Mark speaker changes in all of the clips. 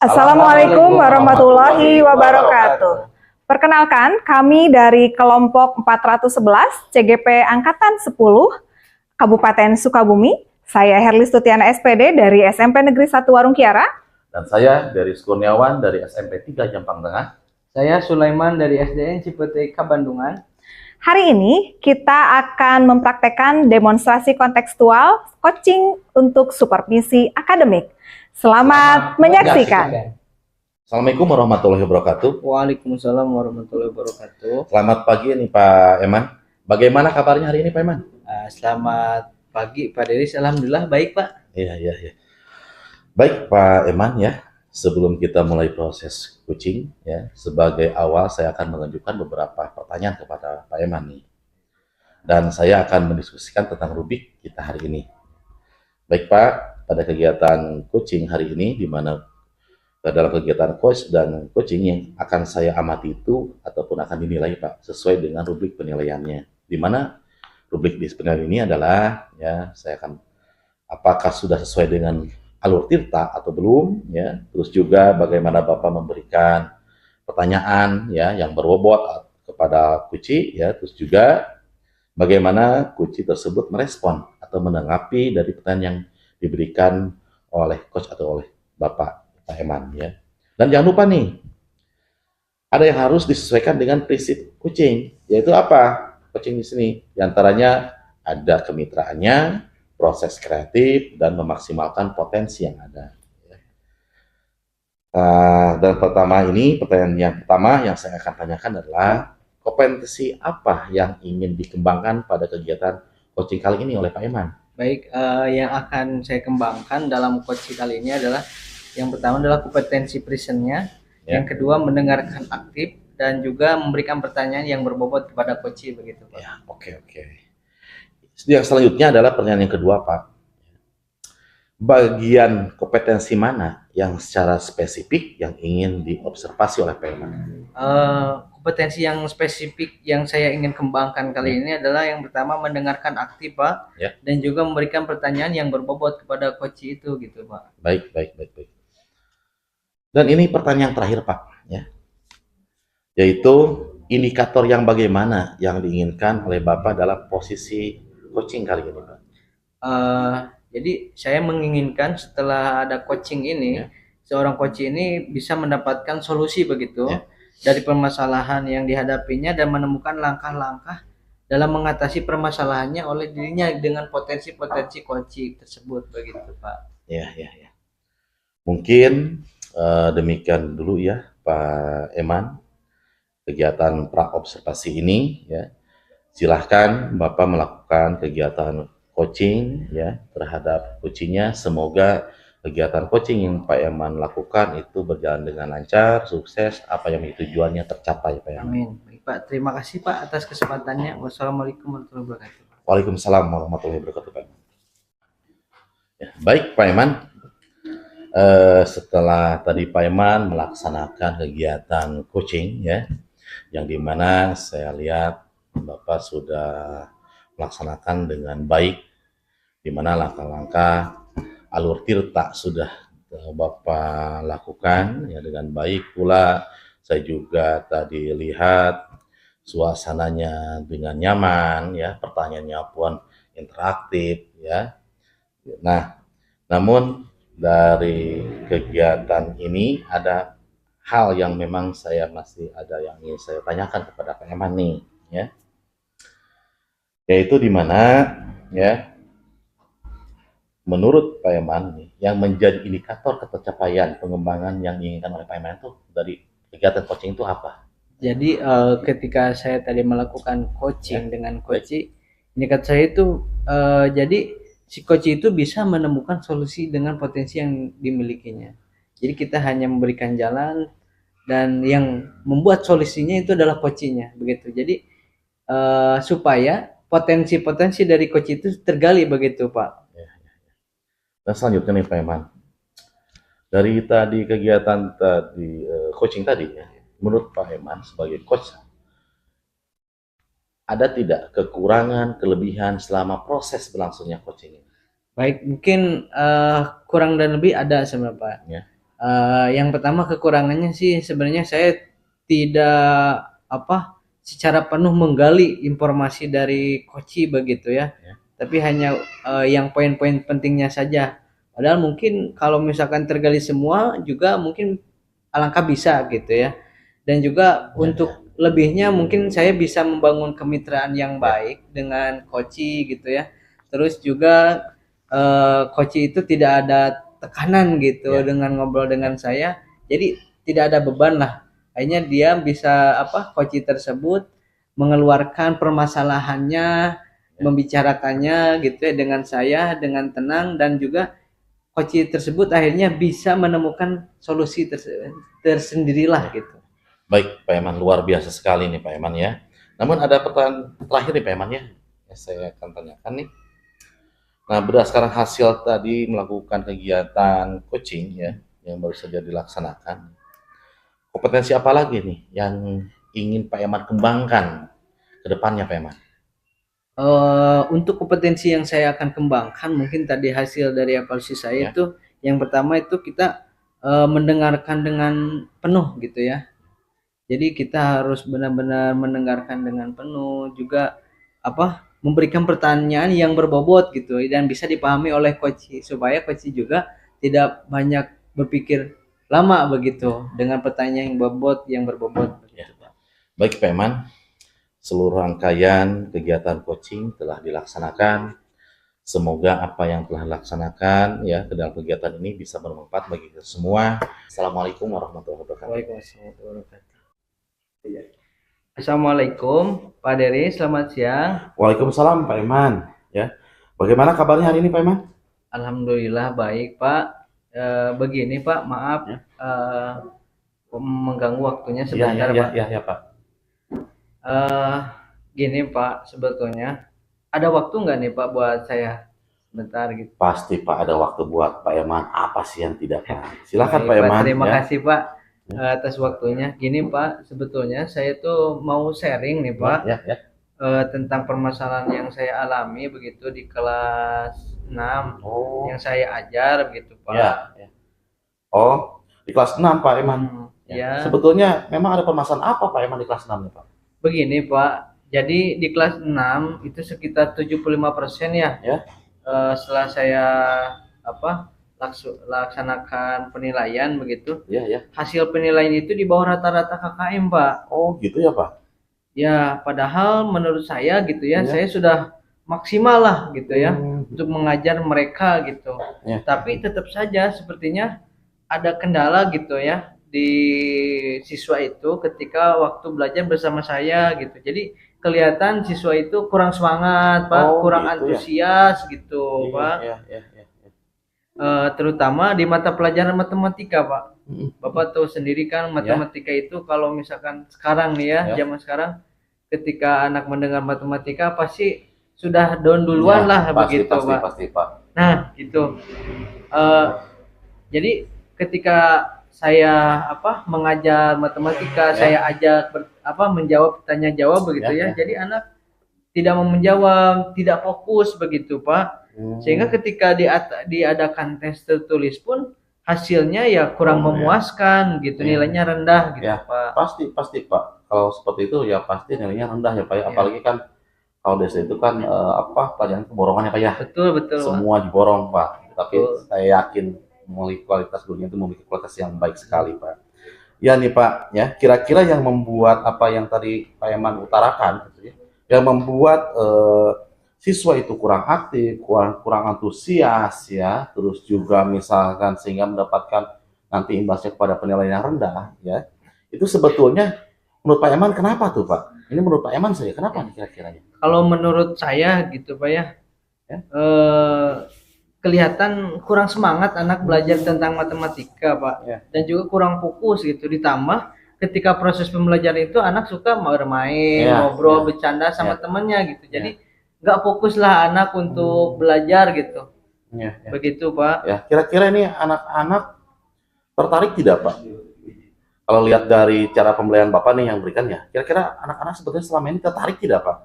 Speaker 1: Assalamualaikum warahmatullahi wabarakatuh. Perkenalkan, kami dari kelompok 411 CGP Angkatan 10 Kabupaten Sukabumi. Saya Herlis Tutiana SPD dari SMP Negeri 1 Warung Kiara.
Speaker 2: Dan saya dari Kurniawan dari SMP 3 Jampang Tengah.
Speaker 3: Saya Sulaiman dari SDN Cipete Kabandungan.
Speaker 1: Hari ini kita akan mempraktekkan demonstrasi kontekstual coaching untuk supervisi akademik. Selamat menyaksikan.
Speaker 2: Assalamualaikum warahmatullahi wabarakatuh.
Speaker 3: Waalaikumsalam warahmatullahi wabarakatuh.
Speaker 2: Selamat pagi nih Pak Eman. Bagaimana kabarnya hari ini Pak Eman?
Speaker 3: Selamat pagi Pak Deris. Alhamdulillah baik Pak.
Speaker 2: Iya. Baik Pak Eman ya. Sebelum kita mulai proses coaching ya, sebagai awal saya akan mengajukan beberapa pertanyaan kepada Pak Eman nih. Dan saya akan mendiskusikan tentang rubrik kita hari ini. Baik Pak, pada kegiatan coaching hari ini di mana dalam kegiatan coach dan coaching yang akan saya amati itu ataupun akan dinilai Pak sesuai dengan rubrik penilaiannya. Di mana rubrik penilaian ini adalah ya saya akan apakah sudah sesuai dengan alur tirta atau belum ya, terus juga bagaimana Bapak memberikan pertanyaan ya yang berbobot kepada kuci ya, terus juga bagaimana kuci tersebut merespon atau menanggapi dari pertanyaan yang diberikan oleh coach atau oleh Bapak Eman ya. Dan jangan lupa nih, ada yang harus disesuaikan dengan prinsip coaching, yaitu apa? Coaching di sini di antaranya ada kemitraannya, proses kreatif, dan memaksimalkan potensi yang ada. Dan pertanyaan yang pertama yang saya akan tanyakan adalah kompetensi apa yang ingin dikembangkan pada kegiatan coaching kali ini oleh Pak Eman?
Speaker 3: Baik, yang akan saya kembangkan dalam coaching kali ini adalah yang pertama adalah kompetensi presentnya, yang kedua mendengarkan aktif, dan juga memberikan pertanyaan yang berbobot kepada coaching begitu Pak.
Speaker 2: Ya, oke. Yang selanjutnya adalah pertanyaan yang kedua, Pak. Bagian kompetensi mana yang secara spesifik yang ingin diobservasi oleh Pak Eman?
Speaker 3: Kompetensi yang spesifik yang saya ingin kembangkan kali ini adalah yang pertama mendengarkan aktif, Pak, dan juga memberikan pertanyaan yang berbobot kepada coach itu, gitu, Pak.
Speaker 2: Baik. Dan ini pertanyaan terakhir, Pak, ya, yaitu indikator yang bagaimana yang diinginkan oleh Bapak dalam posisi coaching kali ini, Pak?
Speaker 3: Jadi saya menginginkan setelah ada coaching ini, seorang coach ini bisa mendapatkan solusi begitu dari permasalahan yang dihadapinya dan menemukan langkah-langkah dalam mengatasi permasalahannya oleh dirinya dengan potensi-potensi coaching tersebut begitu Pak.
Speaker 2: Ya. Mungkin demikian dulu ya Pak Eman kegiatan pra-observasi ini ya. Silahkan Bapak melakukan kegiatan coaching ya terhadap coachingnya. Semoga kegiatan coaching yang Pak Eman lakukan itu berjalan dengan lancar, sukses, apa yang menjadi tujuannya tercapai Pak Eman.
Speaker 3: Amin. Baik Pak, terima kasih Pak atas kesempatannya. Wassalamualaikum warahmatullahi wabarakatuh.
Speaker 2: Waalaikumsalam warahmatullahi wabarakatuh Pak. Ya, baik Pak Eman, setelah tadi Pak Eman melaksanakan kegiatan coaching ya, yang dimana saya lihat Bapak sudah melaksanakan dengan baik, di mana langkah-langkah alur tirta sudah Bapak lakukan ya dengan baik pula. Saya juga tadi lihat suasananya dengan nyaman ya, pertanyaannya pun interaktif ya. Nah, namun dari kegiatan ini ada hal yang memang saya masih ada yang ingin saya tanyakan kepada Pak Eman nih ya. Yaitu di mana ya menurut Pak Eman yang menjadi indikator ketercapaian pengembangan yang diinginkan oleh Pak Eman itu dari kegiatan coaching itu apa?
Speaker 3: Jadi ketika saya tadi melakukan coaching dengan coach, indikator saya itu jadi si coach itu bisa menemukan solusi dengan potensi yang dimilikinya. Jadi kita hanya memberikan jalan dan yang membuat solusinya itu adalah coachingnya begitu. Jadi supaya potensi-potensi dari coach itu tergali begitu Pak.
Speaker 2: Dan selanjutnya nih Pak Eman, dari tadi kegiatan tadi coaching tadi ya, menurut Pak Eman sebagai coach ada tidak kekurangan, kelebihan selama proses berlangsungnya coaching ini?
Speaker 3: Baik, mungkin kurang dan lebih ada sebenarnya Pak. Yang pertama kekurangannya sih sebenarnya saya tidak secara penuh menggali informasi dari Koci begitu ya. Tapi hanya yang poin-poin pentingnya saja. Padahal mungkin kalau misalkan tergali semua juga mungkin alangkah bisa gitu ya. Dan juga untuk lebihnya mungkin saya bisa membangun kemitraan yang baik dengan Koci gitu ya. Terus juga Koci itu tidak ada tekanan gitu dengan ngobrol dengan saya. Jadi tidak ada beban lah. Akhirnya dia bisa Koci tersebut mengeluarkan permasalahannya, membicarakannya gitu ya dengan saya dengan tenang, dan juga Koci tersebut akhirnya bisa menemukan solusi tersendirilah gitu.
Speaker 2: Baik, Pak Eman, luar biasa sekali nih Pak Eman ya. Namun ada pertanyaan terakhir nih Pak Eman ya, saya akan tanyakan nih. Nah, berdasarkan hasil tadi melakukan kegiatan coaching ya, yang baru saja dilaksanakan, kompetensi apa lagi nih yang ingin Pak Eman kembangkan ke depannya Pak Eman?
Speaker 3: Untuk kompetensi yang saya akan kembangkan mungkin tadi hasil dari evaluasi saya itu yang pertama itu kita mendengarkan dengan penuh gitu ya. Jadi kita harus benar-benar mendengarkan dengan penuh, juga memberikan pertanyaan yang berbobot gitu dan bisa dipahami oleh coach, supaya coach juga tidak banyak berpikir lama begitu dengan pertanyaan yang berbobot.
Speaker 2: Baik Pak Eman, seluruh rangkaian kegiatan coaching telah dilaksanakan. Semoga apa yang telah dilaksanakan ya ke dalam kegiatan ini bisa bermanfaat bagi kita semua. Assalamualaikum warahmatullahi wabarakatuh.
Speaker 3: Waalaikumsalam warahmatullahi wabarakatuh. Assalamualaikum Pak Dery, selamat siang.
Speaker 2: Waalaikumsalam Pak Eman. Ya, bagaimana kabarnya hari ini Pak Eman?
Speaker 3: Alhamdulillah baik Pak. Begini Pak, maaf mengganggu waktunya sebentar Pak.
Speaker 2: Ya Pak.
Speaker 3: Gini Pak, sebetulnya ada waktu nggak nih Pak buat saya sebentar gitu?
Speaker 2: Pasti Pak ada waktu buat Pak Eman. Apa sih yang tidak Pak? Silakan Pak
Speaker 3: Pak,
Speaker 2: Eman.
Speaker 3: terima kasih Pak atas waktunya. Gini Pak, sebetulnya saya tuh mau sharing nih Pak tentang permasalahan yang saya alami begitu di kelas 6 yang saya ajar begitu Pak.
Speaker 2: Oh, di kelas 6 Pak Eman.
Speaker 3: Ya.
Speaker 2: Sebetulnya memang ada permasalahan apa Pak Eman di kelas 6 nih Pak?
Speaker 3: Begini Pak, jadi di kelas 6 itu sekitar 75% ya. Setelah saya laksanakan penilaian begitu. Hasil penilaian itu di bawah rata-rata KKM Pak.
Speaker 2: Oh gitu ya Pak?
Speaker 3: Ya, padahal menurut saya gitu ya, saya sudah maksimal lah gitu ya untuk mengajar mereka gitu. Tapi tetap saja sepertinya ada kendala gitu ya di siswa itu ketika waktu belajar bersama saya gitu. Jadi kelihatan siswa itu kurang semangat Pak, kurang antusias gitu Pak. Terutama di mata pelajaran matematika Pak. Bapak tahu sendiri kan matematika itu kalau misalkan sekarang nih ya, zaman sekarang ketika anak mendengar matematika pasti sudah down duluan lah begitu Pak.
Speaker 2: Pasti Pak.
Speaker 3: Nah gitu. Jadi ketika saya mengajar matematika, saya ajak menjawab tanya jawab begitu ya. Jadi anak tidak mau menjawab, tidak fokus begitu Pak. Sehingga ketika diadakan tes tertulis pun hasilnya ya kurang memuaskan gitu, nilainya rendah gitu Pak.
Speaker 2: Pasti Pak. Kalau seperti itu ya pasti nilainya rendah ya Pak. Apalagi kan kalau desa itu kan pelajaran keborongan ya Pak ya.
Speaker 3: Betul.
Speaker 2: Semua diborong Pak. Tapi saya yakin melalui kualitas gurunya itu memiliki kualitas yang baik sekali Pak. Ya nih Pak, ya kira-kira yang membuat apa yang tadi Pak Eman utarakan, gitu ya, yang membuat siswa itu kurang aktif, kurang antusias ya, terus juga misalkan sehingga mendapatkan nanti imbasnya kepada penilaian yang rendah ya. Itu sebetulnya menurut Pak Eman kenapa tuh Pak? Ini menurut Pak Eman saja kenapa nih kira-kiranya?
Speaker 3: Kalau menurut saya gitu Pak ya. Kelihatan kurang semangat anak belajar tentang matematika Pak, dan juga kurang fokus gitu. Ditambah ketika proses pembelajaran itu anak suka mau bermain, ngobrol, bercanda sama temannya gitu. Jadi nggak fokus lah anak untuk belajar gitu. Begitu Pak.
Speaker 2: Ya, kira-kira ini anak-anak tertarik tidak Pak? Kalau lihat dari cara pembelajaran Bapak nih yang berikan ya, kira-kira anak-anak sebetulnya selama ini tertarik tidak Pak?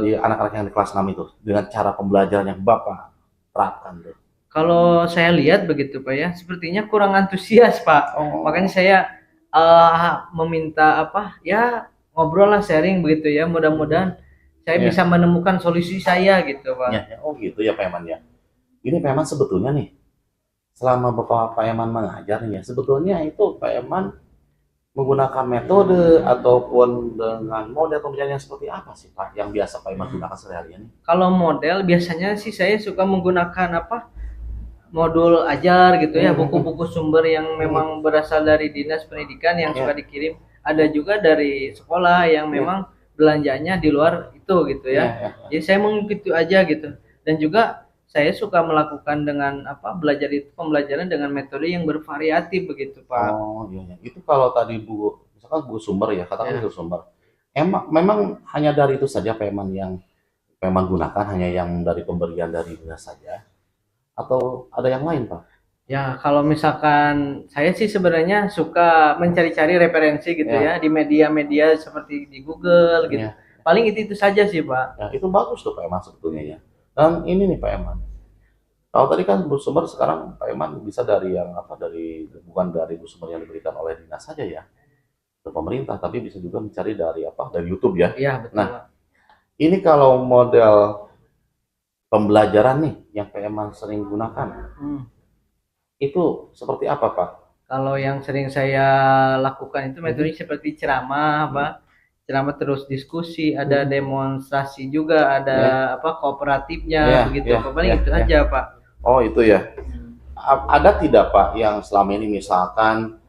Speaker 2: Di anak-anak yang di kelas 6 itu dengan cara pembelajaran yang Bapak terapkan tuh.
Speaker 3: Kalau saya lihat begitu Pak ya, sepertinya kurang antusias Pak.
Speaker 2: Oh.
Speaker 3: Makanya saya meminta apa ya, ngobrol lah, sharing begitu ya. Mudah-mudahan saya
Speaker 2: Iya.
Speaker 3: bisa menemukan solusi saya gitu Pak.
Speaker 2: Ya, oh gitu ya Pak Eman ya. Ini Pak Eman sebetulnya nih, selama Pak Eman mengajar nih ya, sebetulnya itu Pak Eman menggunakan metode ataupun dengan model pembelajaran yang seperti apa sih Pak yang biasa Pak Eman gunakan sehari-hari?
Speaker 3: Kalau model biasanya sih saya suka menggunakan apa, modul ajar gitu ya, buku-buku sumber yang memang berasal dari dinas pendidikan yang suka dikirim. Ada juga dari sekolah yang memang belanjanya di luar itu gitu ya. Jadi saya mengikuti aja gitu. Dan juga saya suka melakukan dengan apa, belajar itu pembelajaran dengan metode yang bervariatif begitu Pak.
Speaker 2: Oh iya, iya. Itu kalau tadi misalkan buku sumber ya, katakan buku sumber. Memang hanya dari itu saja Pak Eman yang memang gunakan, hanya yang dari pemberian dari dinas saja, atau ada yang lain Pak?
Speaker 3: Ya, kalau misalkan saya sih sebenarnya suka mencari-cari referensi gitu ya di media-media seperti di Google gitu.
Speaker 2: Ya.
Speaker 3: Paling itu saja sih, Pak.
Speaker 2: Ya, itu bagus tuh Pak Eman sebetulnya ya. Dan ini nih Pak Eman, kalau tadi kan sumber, sekarang Pak Eman bisa dari yang apa, dari bukan dari sumber yang diberikan oleh dinas saja ya, ke pemerintah, tapi bisa juga mencari dari apa, dari YouTube ya.
Speaker 3: Iya, betul,
Speaker 2: Nah,
Speaker 3: Pak.
Speaker 2: ini kalau model pembelajaran nih yang Pak Eman sering gunakan, itu seperti apa Pak?
Speaker 3: Kalau yang sering saya lakukan itu metode seperti ceramah, Pak. Ceramah terus diskusi, ada demonstrasi juga, ada apa, kooperatifnya begitu. Paling itu aja, Pak.
Speaker 2: Oh, itu ya. Ada tidak Pak yang selama ini misalkan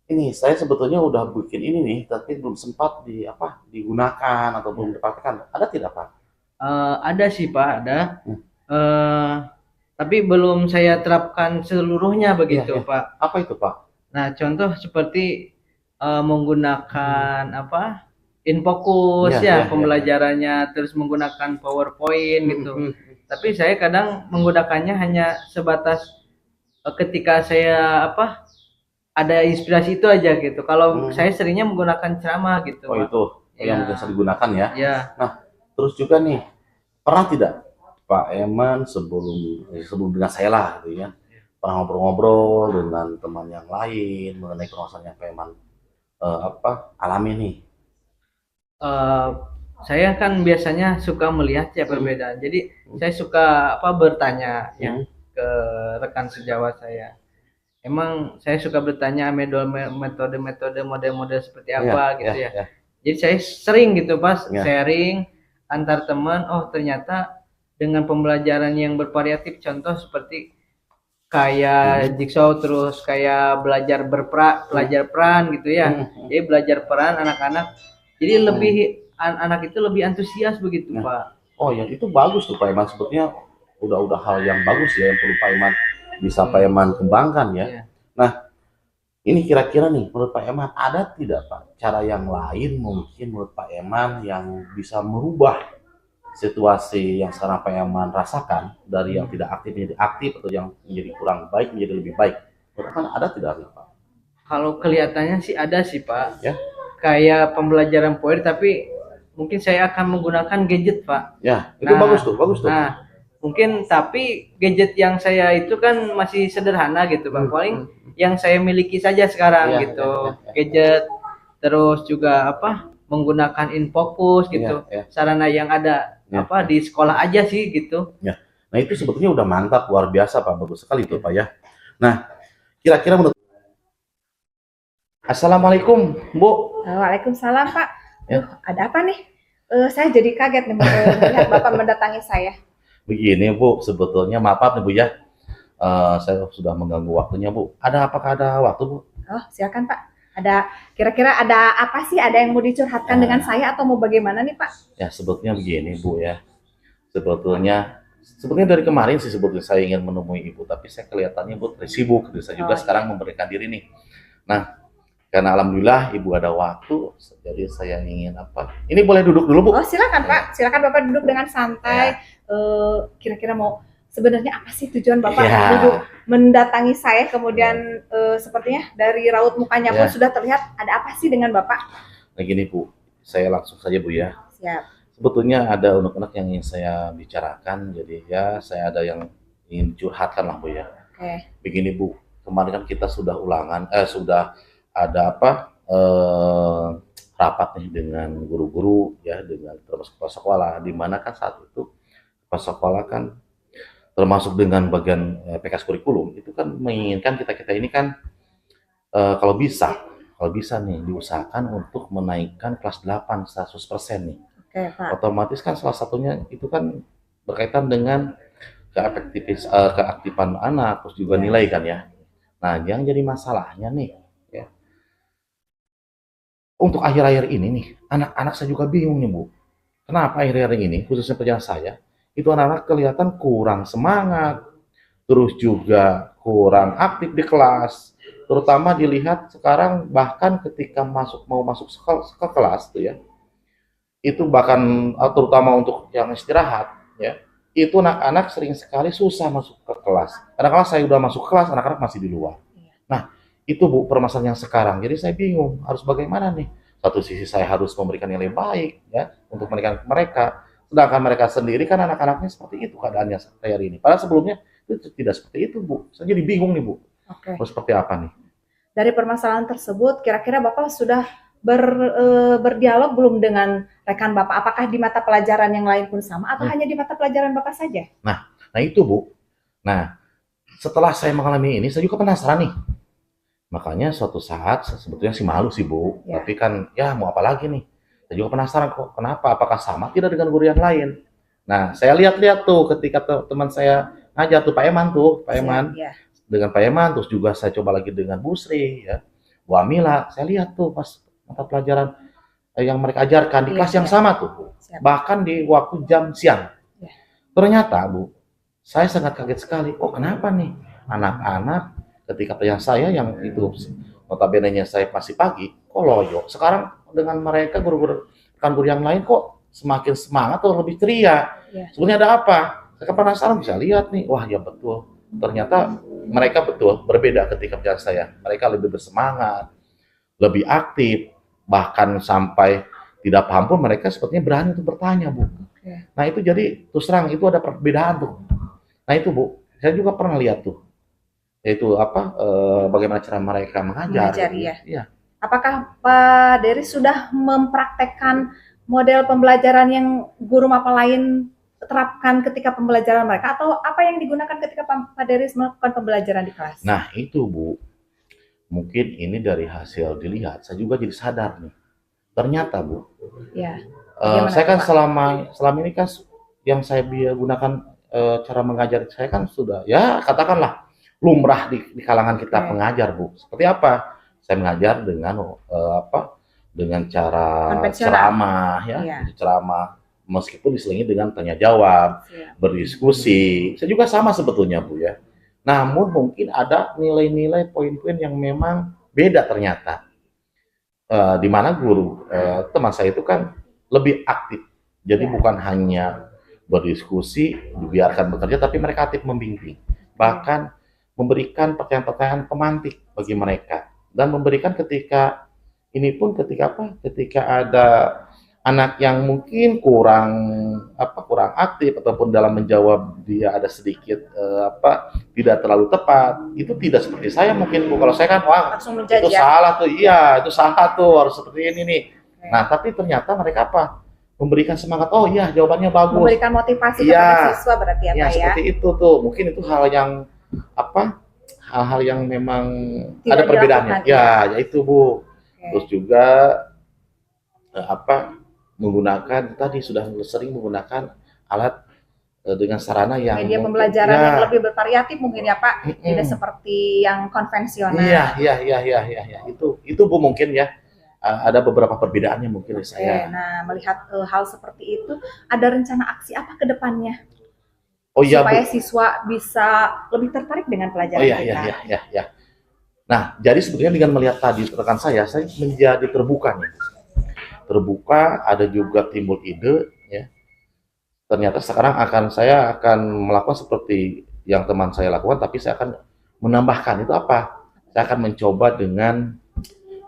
Speaker 2: ini saya sebetulnya udah bikin ini nih, tapi belum sempat digunakan atau belum dipraktekkan. Ada tidak Pak?
Speaker 3: Ada sih Pak, ada. Tapi belum saya terapkan seluruhnya begitu Pak.
Speaker 2: Apa itu Pak?
Speaker 3: Nah, contoh seperti menggunakan apa, InFocus pembelajarannya, terus menggunakan PowerPoint gitu. Tapi saya kadang menggunakannya hanya sebatas ketika saya apa, ada inspirasi itu aja gitu. Kalau saya seringnya menggunakan ceramah gitu.
Speaker 2: Oh,
Speaker 3: Pak.
Speaker 2: itu yang biasa digunakan ya.
Speaker 3: Ya.
Speaker 2: Nah, terus juga nih, pernah tidak Pak Eman sebelum dengan saya lah gitu ya, pernah ngobrol-ngobrol dengan teman yang lain mengenai permasalahan yang Pak Eman alami nih?
Speaker 3: Saya kan biasanya suka melihat ya perbedaan. Jadi saya suka apa, bertanya ya ke rekan sejawat saya. Emang saya suka bertanya metode-metode model-model seperti apa gitu ya. Jadi saya sering gitu pas sharing antar teman, oh ternyata dengan pembelajaran yang bervariatif, contoh seperti kayak jigsaw, terus kayak belajar belajar peran gitu ya. Jadi belajar peran anak-anak, jadi lebih anak itu lebih antusias begitu Pak.
Speaker 2: Oh ya, itu bagus tuh Pak Eman, sebetulnya udah hal yang bagus ya yang perlu Pak Eman bisa Pak Eman kembangkan ya. Nah, ini kira-kira nih menurut Pak Eman ada tidak Pak cara yang lain mungkin menurut Pak Eman yang bisa merubah situasi yang sekarang Pak Eman rasakan dari yang tidak aktif menjadi aktif, atau yang menjadi kurang baik menjadi lebih baik? Menurut Pak ada tidak Pak?
Speaker 3: Kalau kelihatannya sih ada sih Pak.
Speaker 2: Ya.
Speaker 3: Kayak pembelajaran poin, tapi mungkin saya akan menggunakan gadget Pak.
Speaker 2: Ya, itu bagus tuh.
Speaker 3: Nah, mungkin tapi gadget yang saya itu kan masih sederhana gitu Pak. Paling yang saya miliki saja sekarang gitu. Gadget, terus juga apa, menggunakan InFocus gitu. Sarana yang ada apa di sekolah aja sih gitu.
Speaker 2: Ya. Nah, itu sebetulnya udah mantap, luar biasa Pak, bagus sekali itu Pak ya. Nah, kira-kira menurut Assalamualaikum Bu.
Speaker 1: Waalaikumsalam Pak. Ada apa nih? Saya jadi kaget nih melihat Bapak mendatangi saya.
Speaker 2: Begini Bu, sebetulnya maaf nih Bu ya, saya sudah mengganggu waktunya Bu. Apakah ada waktu Bu?
Speaker 1: Oh, silakan Pak. Kira-kira ada apa sih? Ada yang mau dicurhatkan dengan saya atau mau bagaimana nih Pak?
Speaker 2: Ya, sebetulnya begini Bu ya. Sebetulnya dari kemarin sih sebetulnya saya ingin menemui Ibu, tapi saya kelihatannya Bu sibuk. Saya juga sekarang memberikan diri nih. Nah, karena alhamdulillah Ibu ada waktu, jadi saya ingin apa? Ini boleh duduk dulu Bu?
Speaker 1: Oh, silakan Pak. Silakan Bapak duduk dengan santai. Kira-kira mau sebenarnya apa sih tujuan Bapak duduk mendatangi saya, kemudian sepertinya dari raut mukanya pun sudah terlihat ada apa sih dengan Bapak?
Speaker 2: Nah gini Bu, saya langsung saja Bu ya.
Speaker 1: Siap.
Speaker 2: Sebetulnya ada unek-unek yang ingin saya bicarakan, jadi ya saya ada yang ingin curhatkan lah Bu ya.
Speaker 1: Oke.
Speaker 2: Begini Bu, kemarin kan kita sudah sudah ada rapat nih dengan guru-guru ya, dengan termasuk kepala sekolah, di mana kan saat itu kepala sekolah kan termasuk dengan bagian PKS kurikulum itu kan menginginkan kita ini kan kalau bisa nih diusahakan untuk menaikkan kelas 8 100% nih.
Speaker 1: Oke, Pak.
Speaker 2: Otomatis kan salah satunya itu kan berkaitan dengan keaktifan anak, terus juga nilai kan ya. Nah, yang jadi masalahnya nih, ya, untuk akhir-akhir ini nih, anak-anak saya juga bingung nih Bu. Kenapa akhir-akhir ini, khususnya pelajaran saya, itu anak-anak kelihatan kurang semangat, terus juga kurang aktif di kelas. Terutama dilihat sekarang bahkan ketika mau masuk ke kelas tuh ya, itu bahkan terutama untuk yang istirahat ya, itu anak-anak sering sekali susah masuk ke kelas. Kadang-kadang saya udah masuk kelas, anak-anak masih di luar. Nah, itu Bu permasalahan yang sekarang. Jadi saya bingung harus bagaimana nih. Satu sisi saya harus memberikan nilai baik ya untuk mereka, sedangkan mereka sendiri kan anak-anaknya seperti itu keadaannya hari ini. Padahal sebelumnya itu tidak seperti itu Bu. Saya jadi bingung nih Bu.
Speaker 1: Oke.
Speaker 2: Harus seperti apa nih?
Speaker 1: Dari permasalahan tersebut, kira-kira Bapak sudah berdialog belum dengan rekan Bapak? Apakah di mata pelajaran yang lain pun sama atau hanya di mata pelajaran Bapak saja?
Speaker 2: Nah itu Bu. Nah, setelah saya mengalami ini, saya juga penasaran nih. Makanya suatu saat sebetulnya sih malu sih Bu,
Speaker 1: Ya.
Speaker 2: tapi kan ya mau apa lagi nih. Saya juga penasaran kok kenapa, apakah sama tidak dengan guru yang lain. Nah, saya lihat-lihat tuh ketika teman saya ngajar tuh Pak Eman
Speaker 1: Ya.
Speaker 2: dengan Pak Eman, terus juga saya coba lagi dengan Bu Sri ya, Bu Amila. Saya lihat tuh pas mata pelajaran yang mereka ajarkan di kelas yang sama tuh Bu. Bahkan di waktu jam siang.
Speaker 1: Ya.
Speaker 2: Ternyata Bu, saya sangat kaget sekali. Oh kenapa nih anak-anak ketika pelajaran saya yang itu notabene-nya saya masih pagi, kok loyo. Sekarang dengan mereka guru-guru yang lain kok semakin semangat atau lebih ceria.
Speaker 1: Ya.
Speaker 2: Sebenarnya ada apa? Saya penasaran bisa lihat nih. Wah ya betul. Ternyata mereka betul berbeda ketika pelajaran saya. Mereka lebih bersemangat, lebih aktif, bahkan sampai tidak paham pun mereka sepertinya berani untuk bertanya Bu.
Speaker 1: Oke.
Speaker 2: Nah itu jadi terus terang itu ada perbedaan tuh. Nah itu Bu, saya juga pernah lihat tuh. Yaitu bagaimana cara mereka mengajar.
Speaker 1: Ya.
Speaker 2: Iya.
Speaker 1: Apakah Pak Dery sudah mempraktekkan model pembelajaran yang guru mapa lain terapkan ketika pembelajaran mereka, atau apa yang digunakan ketika Pak Dery melakukan pembelajaran di kelas?
Speaker 2: Nah itu Bu, mungkin ini dari hasil dilihat, saya juga jadi sadar nih. Ternyata Bu,
Speaker 1: Ya.
Speaker 2: saya kan selama ini kan yang saya gunakan cara mengajar saya kan sudah ya katakanlah lumrah di kalangan kita pengajar Bu. Seperti apa? Saya mengajar dengan dengan cara ceramah ya, ceramah meskipun diselingi dengan tanya jawab, berdiskusi. Saya juga sama sebetulnya Bu ya. Namun mungkin ada nilai-nilai poin-poin yang memang beda ternyata. Di mana guru teman saya itu kan lebih aktif. Jadi bukan hanya berdiskusi, dibiarkan bekerja, tapi mereka aktif membimbing. Bahkan memberikan pertanyaan-pertanyaan pemantik bagi mereka. Dan memberikan ketika ada anak yang mungkin kurang aktif ataupun dalam menjawab dia ada sedikit tidak terlalu tepat, itu tidak seperti saya mungkin Bu. Kalau saya kan itu salah tuh, iya itu salah tuh, harus seperti ini nih. Nah tapi ternyata mereka memberikan semangat, oh iya jawabannya bagus,
Speaker 1: memberikan motivasi kepada siswa berarti ya Pak ya.
Speaker 2: Seperti itu tuh, mungkin itu hal yang memang tidak ada perbedaannya ya itu Bu. Terus juga menggunakan tadi sudah sering menggunakan alat dengan sarana yang
Speaker 1: media pembelajaran yang lebih bervariatif mungkin ya Pak, tidak seperti yang konvensional.
Speaker 2: Iya. Itu Bu mungkin ya. Ada beberapa perbedaannya mungkin saya.
Speaker 1: Nah, melihat hal seperti itu, ada rencana aksi apa ke depannya?
Speaker 2: Supaya
Speaker 1: siswa bisa lebih tertarik dengan pelajaran kita.
Speaker 2: Iya. Nah, jadi sebetulnya dengan melihat tadi rekan saya menjadi terbuka nih. Terbuka, ada juga timbul ide ya. Ternyata sekarang saya akan melakukan seperti yang teman saya lakukan, tapi saya akan menambahkan itu apa? Saya akan mencoba dengan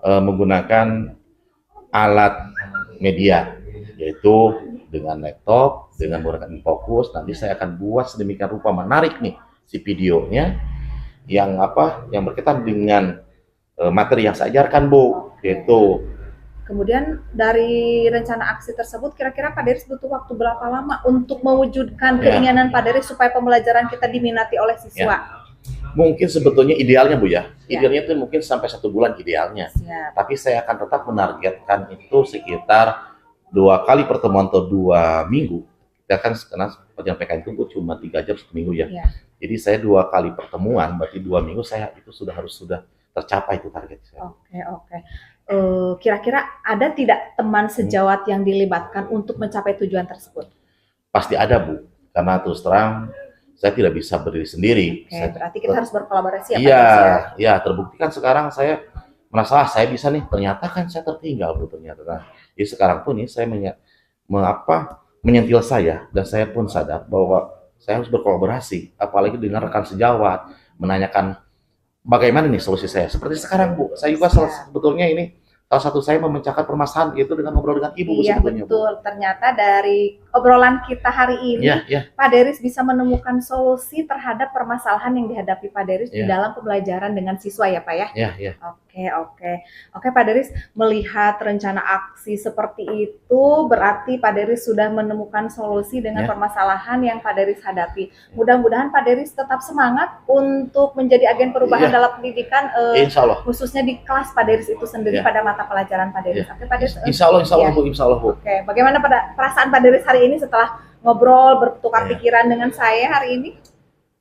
Speaker 2: menggunakan alat media, yaitu dengan laptop, dengan menggunakan Infocus. Nanti saya akan buat sedemikian rupa menarik nih si videonya yang berkaitan dengan materi yang saya ajarkan, Bu. Gitu.
Speaker 1: Kemudian dari rencana aksi tersebut, kira-kira Pak Deris butuh waktu berapa lama untuk mewujudkan keinginan Pak Deris supaya pembelajaran kita diminati oleh siswa?
Speaker 2: Mungkin sebetulnya idealnya, Bu ya. Idealnya itu mungkin sampai 1 bulan idealnya. Tapi saya akan tetap menargetkan itu sekitar 2 kali pertemuan atau 2 minggu. Kita kan karena penyampaian itu cuma 3 jam 1 minggu ya. Jadi saya 2 kali pertemuan, berarti 2 minggu saya itu sudah tercapai itu target saya.
Speaker 1: Oke. Kira-kira ada tidak teman sejawat yang dilibatkan untuk mencapai tujuan tersebut?
Speaker 2: Pasti ada, Bu. Karena terus terang saya tidak bisa berdiri sendiri.
Speaker 1: Berarti kita harus berkolaborasi ya, Pak
Speaker 2: Deris? Iya, terbukti kan sekarang saya merasa saya bisa nih, ternyata kan saya tertinggal, Bu, ternyata. Nah, jadi sekarang pun nih saya menyentil saya, dan saya pun sadar bahwa saya harus berkolaborasi, apalagi dengan rekan sejawat, menanyakan bagaimana nih solusi saya. Seperti sekarang, Bu, saya juga sebetulnya ini salah satu saya memecahkan permasalahan itu dengan ngobrol dengan Ibu.
Speaker 1: Iya,
Speaker 2: sebetulnya,
Speaker 1: betul.
Speaker 2: Bu.
Speaker 1: Ternyata dari obrolan kita hari ini, Pak Deris bisa menemukan solusi terhadap permasalahan yang dihadapi Pak Deris di dalam pembelajaran dengan siswa ya, Pak ya?
Speaker 2: Iya.
Speaker 1: Oke, Pak Deris, melihat rencana aksi seperti itu, berarti Pak Deris sudah menemukan solusi dengan permasalahan yang Pak Deris hadapi. Mudah-mudahan Pak Deris tetap semangat untuk menjadi agen perubahan dalam pendidikan,
Speaker 2: Insya Allah.
Speaker 1: khususnya di kelas Pak Deris itu sendiri pada mata pelajaran Pak Deris. Oke, Pak Deris.
Speaker 2: Insya Allah, Bu.
Speaker 1: Oke, bagaimana perasaan Pak Deris hari ini setelah ngobrol, bertukar pikiran dengan saya hari ini?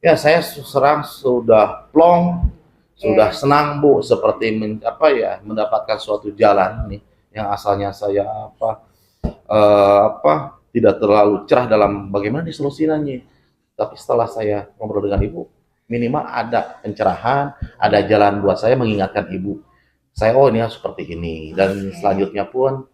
Speaker 2: Ya, saya sudah plong, sudah senang, Bu, seperti mendapatkan suatu jalan nih yang asalnya saya tidak terlalu cerah dalam bagaimana disolusikannya. Tapi setelah saya ngobrol dengan Ibu, minimal ada pencerahan, ada jalan buat saya mengingatkan Ibu. Saya ini harus seperti ini, dan selanjutnya pun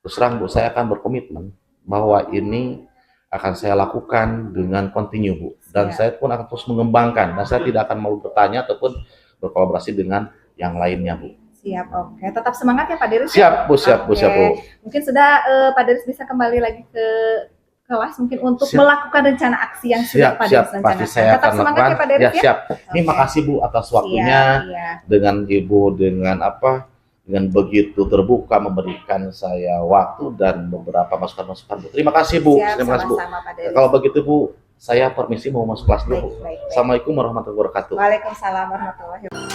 Speaker 2: terus terang, Bu, saya akan berkomitmen bahwa ini akan saya lakukan dengan kontinu, Bu. Dan saya pun akan terus mengembangkan, dan saya tidak akan mau bertanya ataupun berkolaborasi dengan yang lainnya, Bu.
Speaker 1: Siap, oke. Tetap semangat ya Pak Deris.
Speaker 2: Siap, Bu.
Speaker 1: Mungkin sudah Pak Deris bisa kembali lagi ke kelas mungkin untuk melakukan rencana aksi yang sudah Pak Deris rencanakan.
Speaker 2: Pasti saya
Speaker 1: Tetap
Speaker 2: akan
Speaker 1: semangat
Speaker 2: lakukan.
Speaker 1: ya Pak Deris ya.
Speaker 2: Siap. Ini makasih, Bu, atas waktunya. Dengan Ibu dengan begitu terbuka memberikan saya waktu dan beberapa masukan-masukan, Bu. Terima kasih, Bu. Terima kasih, Bu.
Speaker 1: Pak Deris.
Speaker 2: Kalau begitu, Bu, saya permisi mau masuk kelas dulu.
Speaker 1: Baik.
Speaker 2: Assalamualaikum warahmatullahi wabarakatuh.
Speaker 1: Waalaikumsalam warahmatullahi wabarakatuh.